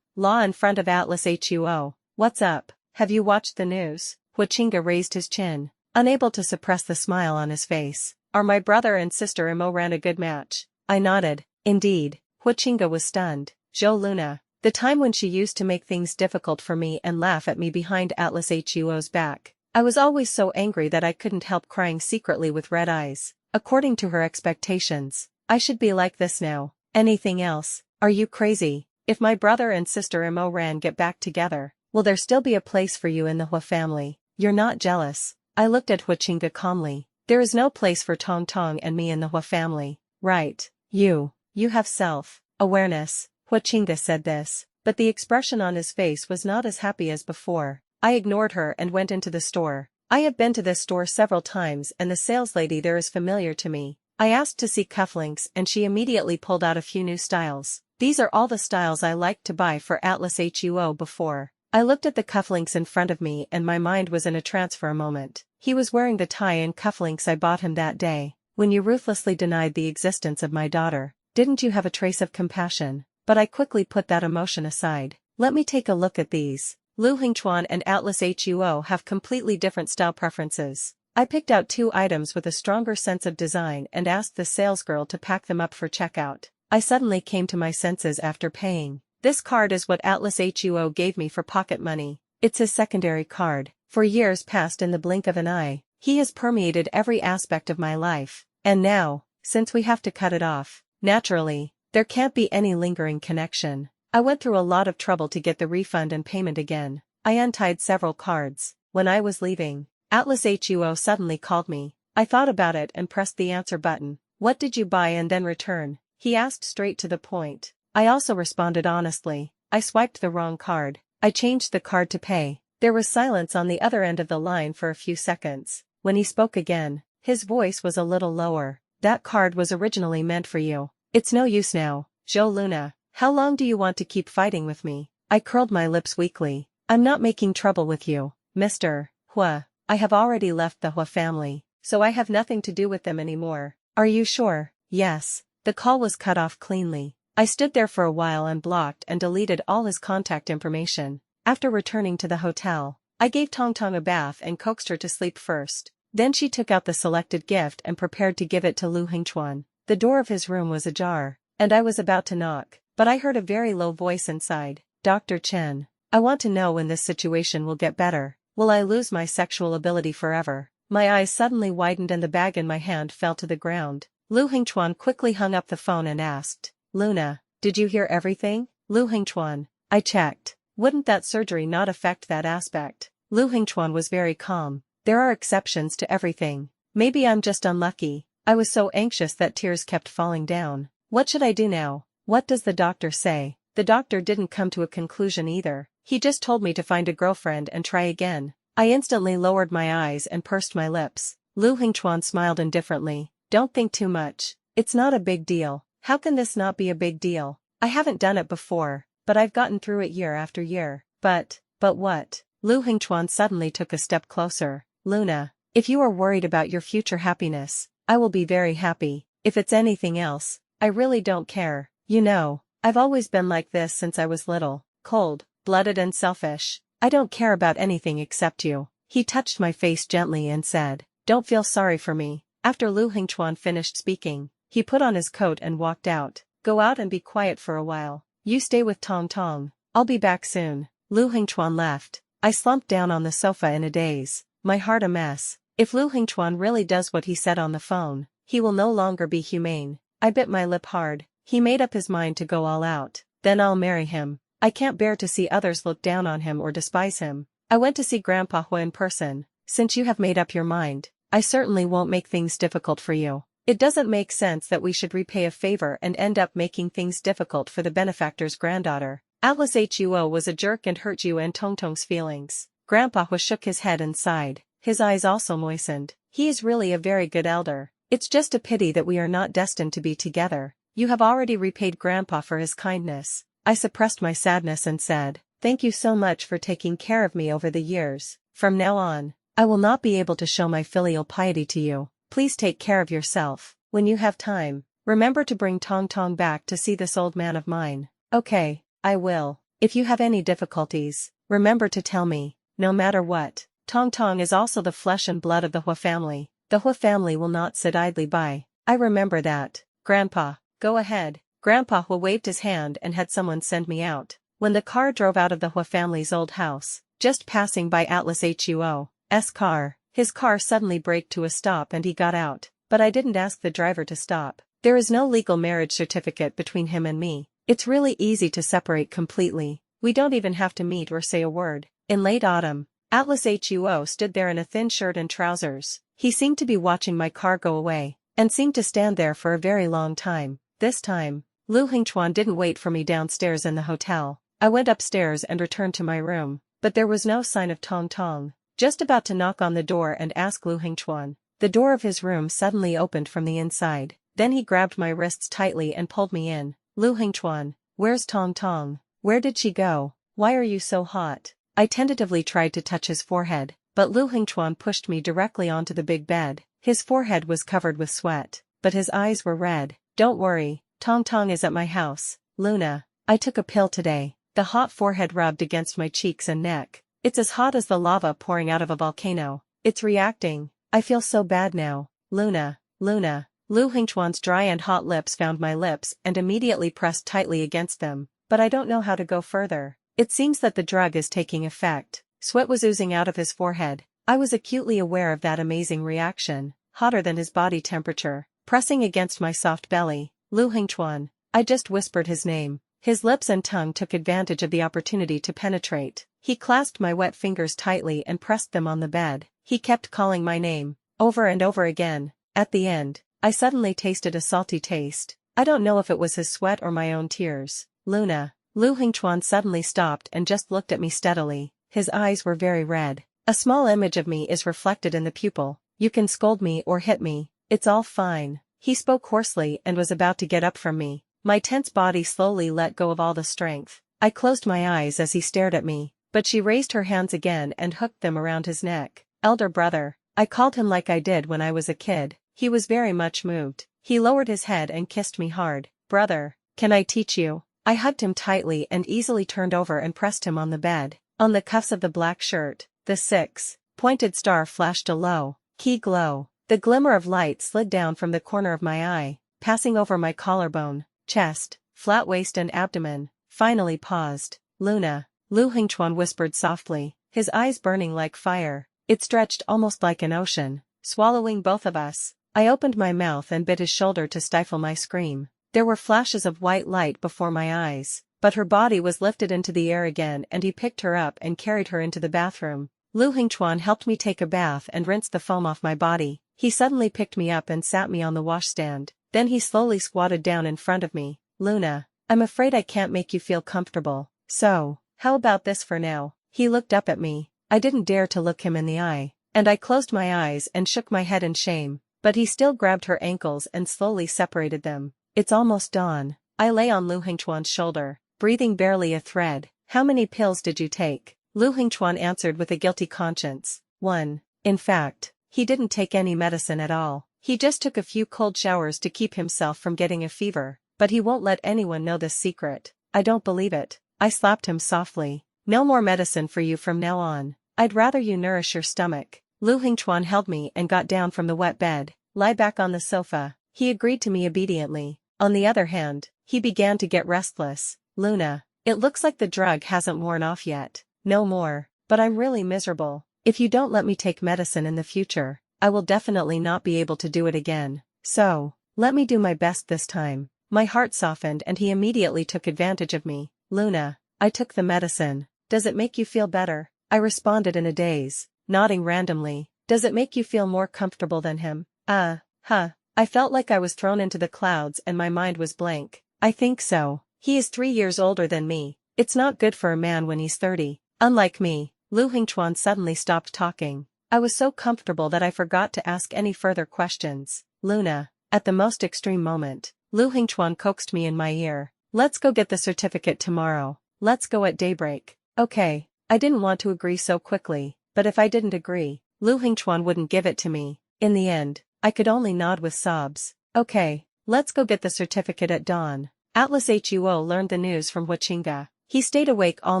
Law in front of Atlas Huo. What's up? Have you watched the news? Hua Qingge raised his chin, unable to suppress the smile on his face. Are my brother and sister Imo ran a good match? I nodded. Indeed. Hua Qingge was stunned. Zhou Luna. The time when she used to make things difficult for me and laugh at me behind Atlas Huo's back. I was always so angry that I couldn't help crying secretly with red eyes. According to her expectations, I should be like this now. Anything else? Are you crazy? If my brother and sister Imo Ran get back together, will there still be a place for you in the Hua family? You're not jealous. I looked at Hua Qingge calmly. There is no place for Tong Tong and me in the Hua family. Right. You have self-awareness. Hua Qingge said this, but the expression on his face was not as happy as before. I ignored her and went into the store. I have been to this store several times and the saleslady there is familiar to me. I asked to see cufflinks and she immediately pulled out a few new styles. These are all the styles I liked to buy for Atlas Huo before. I looked at the cufflinks in front of me and my mind was in a trance for a moment. He was wearing the tie and cufflinks I bought him that day. When you ruthlessly denied the existence of my daughter, didn't you have a trace of compassion? But I quickly put that emotion aside. Let me take a look at these. Lu Hingchuan and Atlas Huo have completely different style preferences. I picked out 2 items with a stronger sense of design and asked the salesgirl to pack them up for checkout. I suddenly came to my senses after paying. This card is what Atlas Huo gave me for pocket money. It's his secondary card. For years past in the blink of an eye, he has permeated every aspect of my life. And now, since we have to cut it off, naturally, there can't be any lingering connection. I went through a lot of trouble to get the refund and payment again. I untied several cards. When I was leaving, Atlas HUO suddenly called me. I thought about it and pressed the answer button. What did you buy and then return? He asked straight to the point. I also responded honestly. I swiped the wrong card. I changed the card to pay. There was silence on the other end of the line for a few seconds. When he spoke again, his voice was a little lower. That card was originally meant for you. It's no use now, Jo Luna. How long do you want to keep fighting with me? I curled my lips weakly. I'm not making trouble with you, Mr. Hua. I have already left the Hua family, so I have nothing to do with them anymore. Are you sure? Yes. The call was cut off cleanly. I stood there for a while and blocked and deleted all his contact information. After returning to the hotel, I gave Tong Tong a bath and coaxed her to sleep first. Then she took out the selected gift and prepared to give it to Lu Hengchuan. The door of his room was ajar, and I was about to knock, but I heard a very low voice inside. Dr. Chen, I want to know when this situation will get better. Will I lose my sexual ability forever? My eyes suddenly widened and the bag in my hand fell to the ground. Lu Hengchuan quickly hung up the phone and asked, Luna, did you hear everything? Lu Hengchuan, I checked. Wouldn't that surgery not affect that aspect? Lu Hengchuan was very calm. There are exceptions to everything. Maybe I'm just unlucky. I was so anxious that tears kept falling down. What should I do now? What does the doctor say? The doctor didn't come to a conclusion either. He just told me to find a girlfriend and try again. I instantly lowered my eyes and pursed my lips. Lu Hengchuan smiled indifferently. Don't think too much. It's not a big deal. How can this not be a big deal? I haven't done it before, but I've gotten through it year after year. But what? Lu Hengchuan suddenly took a step closer. Luna, if you are worried about your future happiness, I will be very happy. If it's anything else, I really don't care. You know, I've always been like this since I was little, cold-blooded and selfish. I don't care about anything except you. He touched my face gently and said, don't feel sorry for me. After Lu Hengchuan finished speaking, he put on his coat and walked out. Go out and be quiet for a while. You stay with Tong Tong. I'll be back soon. Lu Hengchuan left. I slumped down on the sofa in a daze, my heart a mess. If Lu Hengchuan really does what he said on the phone, he will no longer be humane. I bit my lip hard. He made up his mind to go all out. Then I'll marry him. I can't bear to see others look down on him or despise him. I went to see Grandpa Hua in person. Since you have made up your mind, I certainly won't make things difficult for you. It doesn't make sense that we should repay a favor and end up making things difficult for the benefactor's granddaughter. Atlas HUO was a jerk and hurt you and Tong Tong's feelings. Grandpa Hua shook his head and sighed. His eyes also moistened. He is really a very good elder. It's just a pity that we are not destined to be together. You have already repaid Grandpa for his kindness. I suppressed my sadness and said, thank you so much for taking care of me over the years. From now on, I will not be able to show my filial piety to you. Please take care of yourself. When you have time, remember to bring Tong Tong back to see this old man of mine. Okay, I will. If you have any difficulties, remember to tell me. No matter what, Tong Tong is also the flesh and blood of the Hua family. The Hua family will not sit idly by. I remember that. Grandpa, go ahead. Grandpa Hua waved his hand and had someone send me out. When the car drove out of the Hua family's old house, just passing by Atlas HUO's car, his car suddenly braked to a stop and he got out, but I didn't ask the driver to stop. There is no legal marriage certificate between him and me. It's really easy to separate completely. We don't even have to meet or say a word. In late autumn, Atlas HUO stood there in a thin shirt and trousers. He seemed to be watching my car go away, and seemed to stand there for a very long time. This time, Lu Hengchuan didn't wait for me downstairs in the hotel. I went upstairs and returned to my room, but there was no sign of Tong Tong. Just about to knock on the door and ask Lu Hengchuan, the door of his room suddenly opened from the inside. Then he grabbed my wrists tightly and pulled me in. Lu Hengchuan, where's Tong Tong? Where did she go? Why are you so hot? I tentatively tried to touch his forehead, but Lu Hengchuan pushed me directly onto the big bed. His forehead was covered with sweat, but his eyes were red. Don't worry, Tong Tong is at my house. Luna, I took a pill today. The hot forehead rubbed against my cheeks and neck. It's as hot as the lava pouring out of a volcano. It's reacting. I feel so bad now. Luna. Lu Hengchuan's dry and hot lips found my lips and immediately pressed tightly against them, but I don't know how to go further. It seems that the drug is taking effect. Sweat was oozing out of his forehead. I was acutely aware of that amazing reaction, hotter than his body temperature, pressing against my soft belly. Lu Hengchuan. I just whispered his name. His lips and tongue took advantage of the opportunity to penetrate. He clasped my wet fingers tightly and pressed them on the bed. He kept calling my name, over and over again. At the end, I suddenly tasted a salty taste. I don't know if it was his sweat or my own tears. Luna. Lu Hengchuan suddenly stopped and just looked at me steadily. His eyes were very red. A small image of me is reflected in the pupil. You can scold me or hit me. It's all fine. He spoke hoarsely and was about to get up from me. My tense body slowly let go of all the strength. I closed my eyes as he stared at me, but she raised her hands again and hooked them around his neck. Elder brother. I called him like I did when I was a kid. He was very much moved. He lowered his head and kissed me hard. Brother, can I teach you? I hugged him tightly and easily turned over and pressed him on the bed. On the cuffs of the black shirt, the six-pointed star flashed a low-key glow. The glimmer of light slid down from the corner of my eye, passing over my collarbone, chest, flat waist and abdomen, finally paused. Luna. Lu Hengchuan whispered softly, his eyes burning like fire. It stretched almost like an ocean, swallowing both of us. I opened my mouth and bit his shoulder to stifle my scream. There were flashes of white light before my eyes, but her body was lifted into the air again and he picked her up and carried her into the bathroom. Lu Hengchuan helped me take a bath and rinsed the foam off my body. He suddenly picked me up and sat me on the washstand. Then he slowly squatted down in front of me. Luna, I'm afraid I can't make you feel comfortable. So, how about this for now? He looked up at me. I didn't dare to look him in the eye, and I closed my eyes and shook my head in shame, but he still grabbed her ankles and slowly separated them. It's almost dawn. I lay on Lu Hengchuan's shoulder, breathing barely a thread. How many pills did you take? Lu Hengchuan answered with a guilty conscience. 1. In fact, he didn't take any medicine at all. He just took a few cold showers to keep himself from getting a fever, but he won't let anyone know this secret. I don't believe it. I slapped him softly. No more medicine for you from now on. I'd rather you nourish your stomach. Lu Hengchuan held me and got down from the wet bed. Lie back on the sofa. He agreed to me obediently. On the other hand, he began to get restless. Luna, it looks like the drug hasn't worn off yet. No more, but I'm really miserable. If you don't let me take medicine in the future, I will definitely not be able to do it again. So, let me do my best this time. My heart softened and he immediately took advantage of me. Luna, I took the medicine. Does it make you feel better? I responded in a daze, nodding randomly. Does it make you feel more comfortable than him? I felt like I was thrown into the clouds and my mind was blank. I think so. He is 3 years older than me. It's not good for a man when he's 30. Unlike me. Lu Hengchuan suddenly stopped talking. I was so comfortable that I forgot to ask any further questions. Luna, at the most extreme moment, Lu Hengchuan coaxed me in my ear. Let's go get the certificate tomorrow. Let's go at daybreak. Okay. I didn't want to agree so quickly, but if I didn't agree, Lu Hengchuan wouldn't give it to me. In the end, I could only nod with sobs. Okay, let's go get the certificate at dawn. Atlas Huo learned the news from Huachinga. He stayed awake all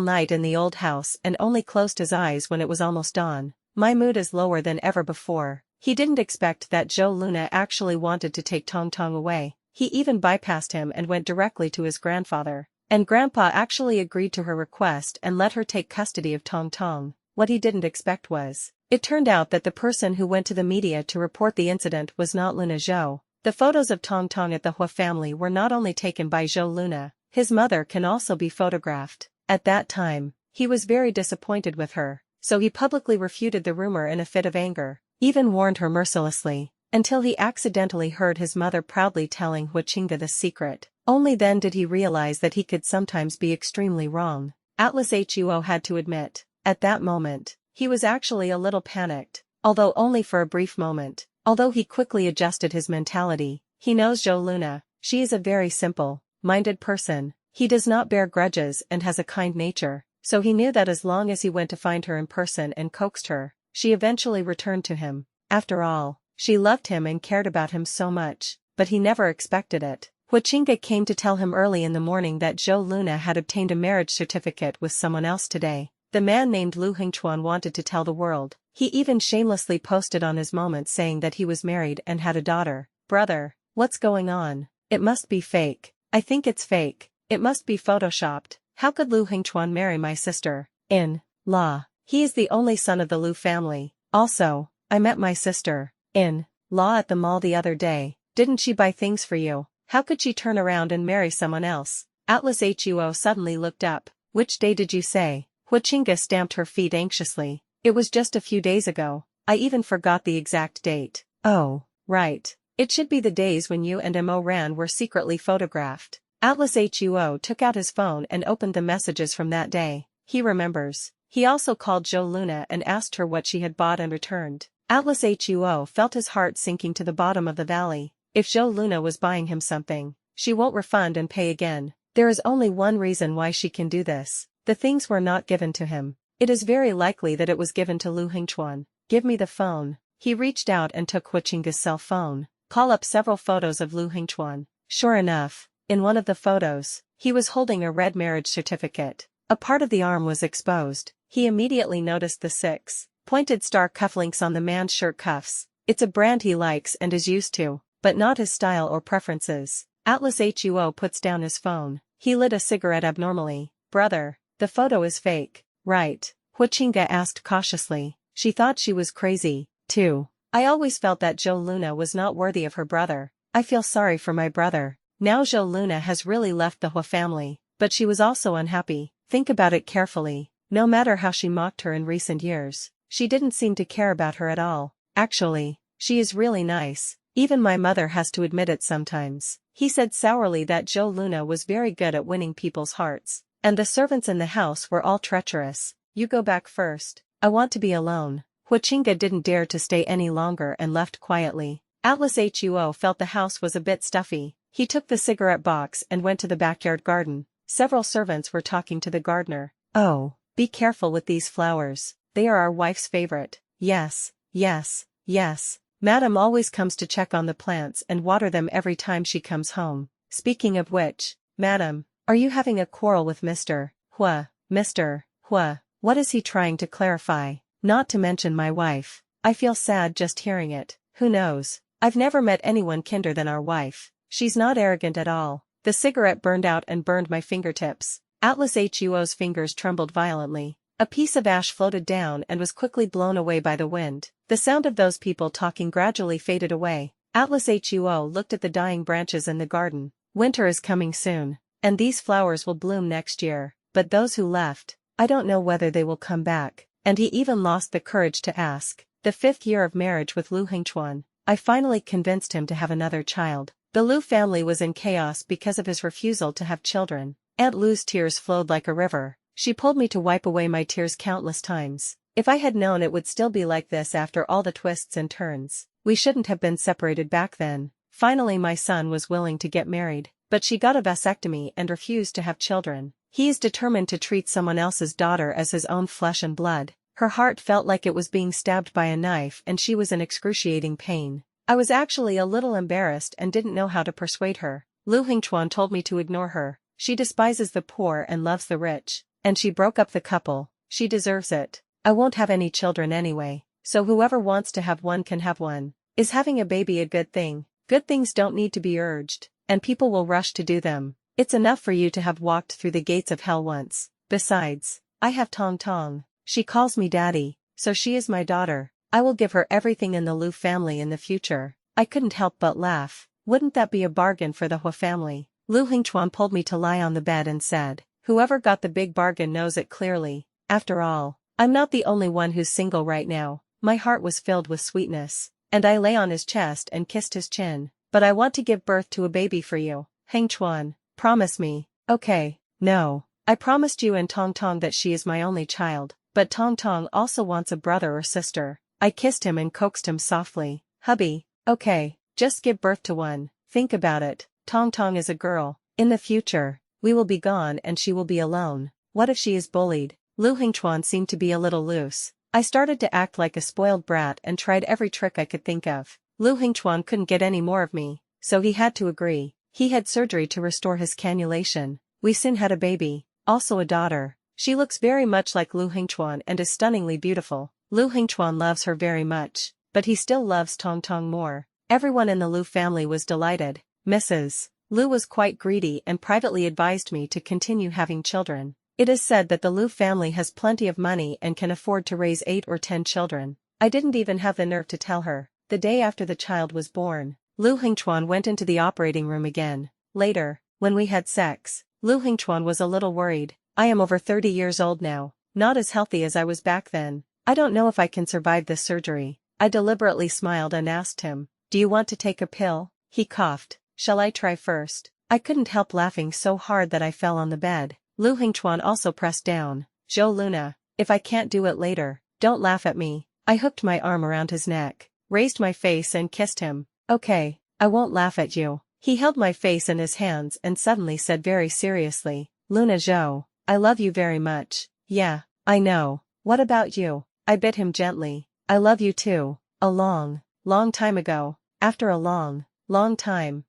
night in the old house and only closed his eyes when it was almost dawn. My mood is lower than ever before. He didn't expect that Zhou Luna actually wanted to take Tong Tong away. He even bypassed him and went directly to his grandfather. And Grandpa actually agreed to her request and let her take custody of Tong Tong. What he didn't expect was, it turned out that the person who went to the media to report the incident was not Luna Zhou. The photos of Tong Tong at the Hua family were not only taken by Zhou Luna, his mother can also be photographed. At that time, he was very disappointed with her, so he publicly refuted the rumor in a fit of anger, even warned her mercilessly, until he accidentally heard his mother proudly telling Huachinga the secret. Only then did he realize that he could sometimes be extremely wrong. Atlas Huo had to admit, at that moment, he was actually a little panicked, although only for a brief moment. Although he quickly adjusted his mentality, he knows Zhou Luna. She is a very simple-minded person. He does not bear grudges and has a kind nature, so he knew that as long as he went to find her in person and coaxed her, she eventually returned to him. After all, she loved him and cared about him so much, but he never expected it. Huachinga came to tell him early in the morning that Zhou Luna had obtained a marriage certificate with someone else today. The man named Lu Hengchuan wanted to tell the world. He even shamelessly posted on his moments saying that he was married and had a daughter. Brother, what's going on? It must be fake. I think it's fake. It must be photoshopped. How could Lu Hengchuan marry my sister-in-law? He is the only son of the Lu family. Also, I met my sister-in-law at the mall the other day. Didn't she buy things for you? How could she turn around and marry someone else? Atlas Huo suddenly looked up. Which day did you say? Huichinga stamped her feet anxiously. It was just a few days ago. I even forgot the exact date. Oh, right. It should be the days when you and Mo Ran were secretly photographed. Atlas Huo took out his phone and opened the messages from that day. He remembers. He also called Zhou Luna and asked her what she had bought and returned. Atlas Huo felt his heart sinking to the bottom of the valley. If Zhou Luna was buying him something, she won't refund and pay again. There is only one reason why she can do this. The things were not given to him. It is very likely that it was given to Lu Hengchuan. Give me the phone. He reached out and took Huichinga's cell phone. Call up several photos of Lu Hengchuan. Sure enough, in one of the photos, he was holding a red marriage certificate. A part of the arm was exposed. He immediately noticed the six-pointed star cufflinks on the man's shirt cuffs. It's a brand he likes and is used to, but not his style or preferences. Atlas Huo puts down his phone. He lit a cigarette abnormally. Brother, the photo is fake, right? Huichinga asked cautiously. She thought she was crazy, too. I always felt that Zhou Luna was not worthy of her brother. I feel sorry for my brother. Now Zhou Luna has really left the Hua family, but she was also unhappy. Think about it carefully. No matter how she mocked her in recent years, she didn't seem to care about her at all. Actually, she is really nice. Even my mother has to admit it sometimes. He said sourly that Zhou Luna was very good at winning people's hearts, and the servants in the house were all treacherous. You go back first. I want to be alone. Huichinga didn't dare to stay any longer and left quietly. Atlas Huo felt the house was a bit stuffy. He took the cigarette box and went to the backyard garden. Several servants were talking to the gardener. Oh, be careful with these flowers. They are our wife's favorite. Yes, yes, yes. Madam always comes to check on the plants and water them every time she comes home. Speaking of which, Madam, are you having a quarrel with Mr. Hua? Mr. Hua, what is he trying to clarify? Not to mention my wife. I feel sad just hearing it. Who knows? I've never met anyone kinder than our wife. She's not arrogant at all. The cigarette burned out and burned my fingertips. Atlas Huo's fingers trembled violently. A piece of ash floated down and was quickly blown away by the wind. The sound of those people talking gradually faded away. Atlas Huo looked at the dying branches in the garden. Winter is coming soon, and these flowers will bloom next year. But those who left, I don't know whether they will come back. And he even lost the courage to ask. The 5th year of marriage with Lu Hengchuan, I finally convinced him to have another child. The Lu family was in chaos because of his refusal to have children. Aunt Lu's tears flowed like a river. She pulled me to wipe away my tears countless times. If I had known it would still be like this after all the twists and turns, we shouldn't have been separated back then. Finally my son was willing to get married, but she got a vasectomy and refused to have children. He is determined to treat someone else's daughter as his own flesh and blood. Her heart felt like it was being stabbed by a knife and she was in excruciating pain. I was actually a little embarrassed and didn't know how to persuade her. Lu Hengchuan told me to ignore her. She despises the poor and loves the rich. And she broke up the couple. She deserves it. I won't have any children anyway, so whoever wants to have one can have one. Is having a baby a good thing? Good things don't need to be urged, and people will rush to do them. It's enough for you to have walked through the gates of hell once. Besides, I have Tong Tong. She calls me daddy, so she is my daughter. I will give her everything in the Lu family in the future. I couldn't help but laugh. Wouldn't that be a bargain for the Hua family? Lu Hengchuan pulled me to lie on the bed and said, whoever got the big bargain knows it clearly. After all, I'm not the only one who's single right now. My heart was filled with sweetness, and I lay on his chest and kissed his chin. But I want to give birth to a baby for you. Hengchuan, promise me. Okay, no. I promised you and Tong Tong that she is my only child, but Tong Tong also wants a brother or sister. I kissed him and coaxed him softly. Hubby, okay, just give birth to one. Think about it. Tong Tong is a girl. In the future, we will be gone and she will be alone. What if she is bullied? Lu Hengchuan seemed to be a little loose. I started to act like a spoiled brat and tried every trick I could think of. Lu Hengchuan couldn't get any more of me, so he had to agree. He had surgery to restore his cannulation. We soon had a baby, also a daughter. She looks very much like Lu Hengchuan and is stunningly beautiful. Lu Hengchuan loves her very much, but he still loves Tong Tong more. Everyone in the Lu family was delighted. Mrs. Lu was quite greedy and privately advised me to continue having children. It is said that the Lu family has plenty of money and can afford to raise 8 or 10 children. I didn't even have the nerve to tell her. The day after the child was born, Lu Hengchuan went into the operating room again. Later, when we had sex, Lu Hingchuan was a little worried. I am over 30 years old now, not as healthy as I was back then. I don't know if I can survive this surgery. I deliberately smiled and asked him, do you want to take a pill? He coughed. Shall I try first? I couldn't help laughing so hard that I fell on the bed. Lu Hingchuan also pressed down. Zhou Luna, if I can't do it later, don't laugh at me. I hooked my arm around his neck, raised my face and kissed him. Okay, I won't laugh at you. He held my face in his hands and suddenly said very seriously, Luna Zhou, I love you very much. Yeah, I know. What about you? I bit him gently. I love you too. A long, long time ago. After a long, long time.